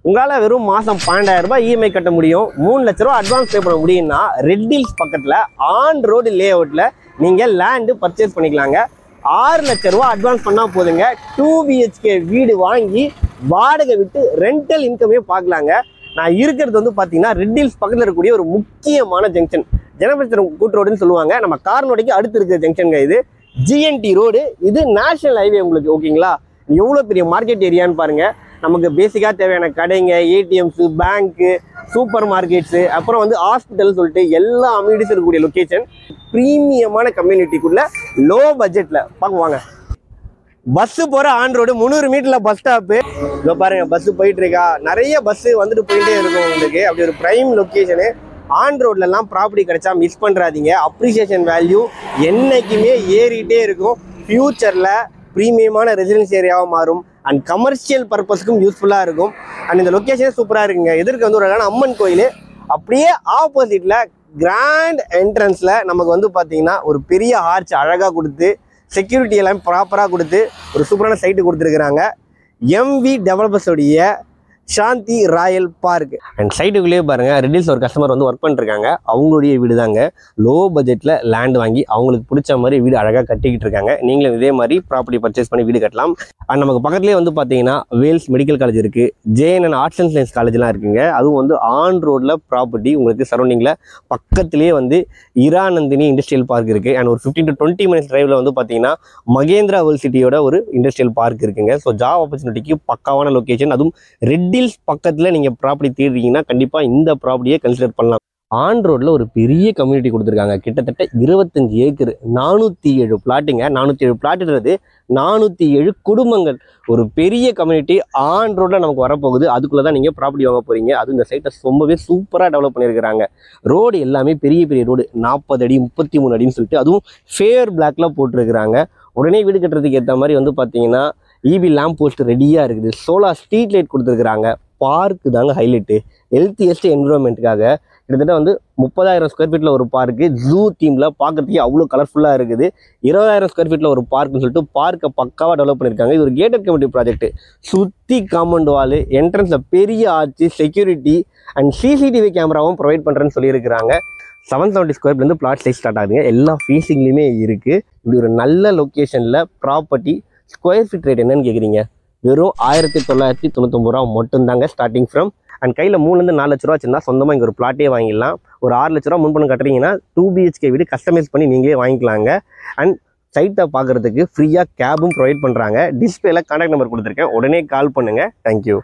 உங்களால் வெறும் மாதம் 12,000 ரூபாய் இஎம்ஐ கட்ட முடியும், 3 லட்ச ரூபா அட்வான்ஸ் பே பண்ண முடியும்னா ரெட் ஹில்ஸ் பக்கத்தில் ஆன் ரோடு லே அவுட்டில் நீங்கள் லேண்டு பர்ச்சேஸ் பண்ணிக்கலாங்க. 6 லட்ச ரூபா அட்வான்ஸ் பண்ணால் போதுங்க, 2 BHK வீடு வாங்கி வாடகை விட்டு ரெண்டல் இன்கமே பார்க்கலாங்க. நான் இருக்கிறது வந்து பார்த்தீங்கன்னா ரெட் ஹில்ஸ் பக்கத்தில் இருக்கக்கூடிய ஒரு முக்கியமான ஜங்ஷன், ஜனபரிசனம் கூட்டு ரோடுன்னு சொல்லுவாங்க. நம்ம கார்னோடைக்கு அடுத்து இருக்கிற ஜங்ஷனுங்க இது, ஜிஎன்டி ரோடு. இது நேஷனல் ஹைவே உங்களுக்கு, ஓகேங்களா? எவ்வளோ பெரிய மார்க்கெட் ஏரியான்னு பாருங்கள். நமக்கு பேசிக்காக தேவையான கடைங்க, ஏடிஎம்ஸு, பேங்க்கு, சூப்பர் மார்க்கெட்ஸு, அப்புறம் வந்து ஹாஸ்பிட்டல் சொல்லிட்டு எல்லா அம்யூனிட்டிஸும் இருக்கக்கூடிய லொக்கேஷன். ப்ரீமியமான கம்யூனிட்டிக்குள்ளே லோ பட்ஜெட்டில் பார்க்குவாங்க. பஸ்ஸு போகிற ஆன் ரோடு 300 மீட்டரில் பஸ் ஸ்டாப்பு. இதோ பாருங்கள், பஸ்ஸு போயிட்டு இருக்கா, நிறைய பஸ்ஸு வந்துட்டு போயிட்டே இருக்கும் உங்களுக்கு. அப்படி ஒரு ப்ரைம் லொக்கேஷனு. ஆன் ரோட்லலாம் ப்ராப்பர்ட்டி கிடைச்சா மிஸ் பண்ணுறாதீங்க. அப்ரிசியேஷன் வேல்யூ என்றைக்குமே ஏறிட்டே இருக்கும். ஃப்யூச்சரில் ப்ரீமியமான ரெசிடென்ஸ் ஏரியாவாக மாறும் அண்ட் கமர்ஷியல் பர்பஸ்க்கும் யூஸ்ஃபுல்லாக இருக்கும். அண்ட் இந்த லொக்கேஷனே சூப்பராக இருக்குங்க. எதிர்க்கு வந்து ஒரு அழகான அம்மன் கோயில், அப்படியே ஆப்போசிட்டில் கிராண்ட் என்ட்ரன்ஸில் நமக்கு வந்து பார்த்தீங்கன்னா ஒரு பெரிய ஆர்ச் அழகாக கொடுத்து, செக்யூரிட்டி எல்லாம் ப்ராப்பராக கொடுத்து ஒரு சூப்பரான சைட்டு கொடுத்துருக்குறாங்க. எம்வி டெவலப்பர்ஸோடைய சாந்தி ராயல் பார்க். அண்ட் சைட்டுக்குள்ளேயே பாருங்கள், ரெட் ஹில்ஸ் ஒரு கஸ்டமர் வந்து ஒர்க் பண்ணிருக்காங்க. அவங்களுடைய வீடு தாங்க. லோ பட்ஜெட்டில் லேண்ட் வாங்கி அவங்களுக்கு பிடிச்ச மாதிரி வீடு அழகாக கட்டிக்கிட்டு இருக்காங்க. நீங்களும் இதே மாதிரி ப்ராப்பர்ட்டி பர்ச்சேஸ் பண்ணி வீடு கட்டலாம். அண்ட் நமக்கு பக்கத்துலேயே வந்து பார்த்தீங்கன்னா வேல்ஸ் மெடிக்கல் காலேஜ் இருக்குது, ஜேஎன்என் ஆர்ட்ஸ் அண்ட் சயின்ஸ் காலேஜ்லாம் இருக்குங்க. அதுவும் வந்து ஆன் ரோடில் ப்ராப்பர்ட்டி உங்களுக்கு சரௌண்டிங்கில் பக்கத்துலேயே வந்து இராநந்தினி இண்டஸ்ட்ரியல் பார்க் இருக்குது. அண்ட் ஒரு 15 to 20 மினிட்ஸ் டிரைவில் வந்து பார்த்தீங்கன்னா மகேந்திரா வேர்ல்ட் சிட்டியோட ஒரு இண்டஸ்ட்ரியல் பார்க் இருக்குங்க. ஸோ ஜாப் ஆப்பர்ச்சுனிட்டிக்கு பக்காவான லொக்கேஷன். அதுவும் ரெட் ஹில்ஸ் பக்கத்தில் நீங்கள் ப்ராப்பர்ட்டி தேடுறீங்கன்னா கண்டிப்பாக இந்த ப்ராப்பர்ட்டியை கன்சிடர் பண்ணலாம். ஆன் ரோடில் ஒரு பெரிய கம்யூனிட்டி கொடுத்துருக்காங்க. கிட்டத்தட்ட 25 ஏக்கர், 407 பிளாட்டுங்க. 407 பிளாட்டுன்றது 407 குடும்பங்கள், ஒரு பெரிய கம்யூனிட்டி ஆன் ரோடில் நமக்கு வரப்போகுது. அதுக்குள்ளே தான் நீங்கள் ப்ராப்பர்ட்டி வாங்க போகிறீங்க. அதுவும் இந்த சைட்டை ரொம்பவே சூப்பராக டெவலப் பண்ணியிருக்கிறாங்க. ரோடு எல்லாமே பெரிய பெரிய ரோடு, 40 அடி 33 அடின்னு சொல்லிட்டு, அதுவும் ஃபேர் பிளாக்ல போட்டிருக்கிறாங்க. உடனே வீடு கட்டுறதுக்கு ஏற்ற மாதிரி வந்து பார்த்தீங்கன்னா இபி லேம்ப் போஸ்ட் ரெடியாக இருக்குது. சோலார் ஸ்ட்ரீட் லைட் கொடுத்துருக்குறாங்க. பார்க்கு தாங்க ஹைலைட்டு. ஹெல்த்தியஸ்ட் என்விரான்மெண்ட்டுக்காக கிட்டத்தட்ட வந்து 30,000 ஸ்கொயர் ஃபீட்டில் ஒரு பார்க்கு, ஜூ தீமில் பார்க்கறதுக்கு அவ்வளோ கலர்ஃபுல்லாக இருக்குது. 20,000 ஸ்கொயர் ஃபீட்டில் ஒரு பார்க்குன்னு சொல்லிட்டு பார்க்கை பக்காவாக டெவலப் பண்ணியிருக்காங்க. இது ஒரு கேட்டட் கம்யூனிட்டி ப்ராஜெக்ட். சுற்றி காம்பவுண்ட் வால், என்ட்ரன்ஸில் பெரிய ஆர்ச்சி, செக்யூரிட்டி அண்ட் சிசிடிவி கேமராவும் ப்ரொவைட் பண்ணுறேன்னு சொல்லியிருக்கிறாங்க. 770 ஸ்கொயர் ஃபீட்லேருந்து பிளாட் சைஸ் ஸ்டார்ட் ஆகுதுங்க. எல்லா ஃபேஸிங்லேயுமே இருக்குது. இப்படி ஒரு நல்ல லொக்கேஷனில் ப்ராப்பர்ட்டி ஸ்கொயர் ஃபீட் ரேட் என்னன்னு கேட்குறீங்க? வெறும் 1999 ரூபா மட்டும்தாங்க ஸ்டார்டிங் ஃப்ரம். அண்ட் கையில் 3 to 4 லட்ச ரூபா வச்சுருந்தா சொந்தமாக இங்கே ஒரு பிளாட்டே வாங்கிடலாம். ஒரு 6 லட்ச ரூபா முன்பணம் கட்டுறீங்கன்னா 2 BHK வீடு கஸ்டமைஸ் பண்ணி நீங்களே வாங்கிக்கலாங்க. அண்ட் சைட்டை பார்க்குறதுக்கு ஃப்ரீயாக கேபும் ப்ரொவைட் பண்ணுறாங்க. டிஸ்பிளேல கான்டாக்ட் நம்பர் கொடுத்துருக்கேன், உடனே கால் பண்ணுங்கள். தேங்க்யூ.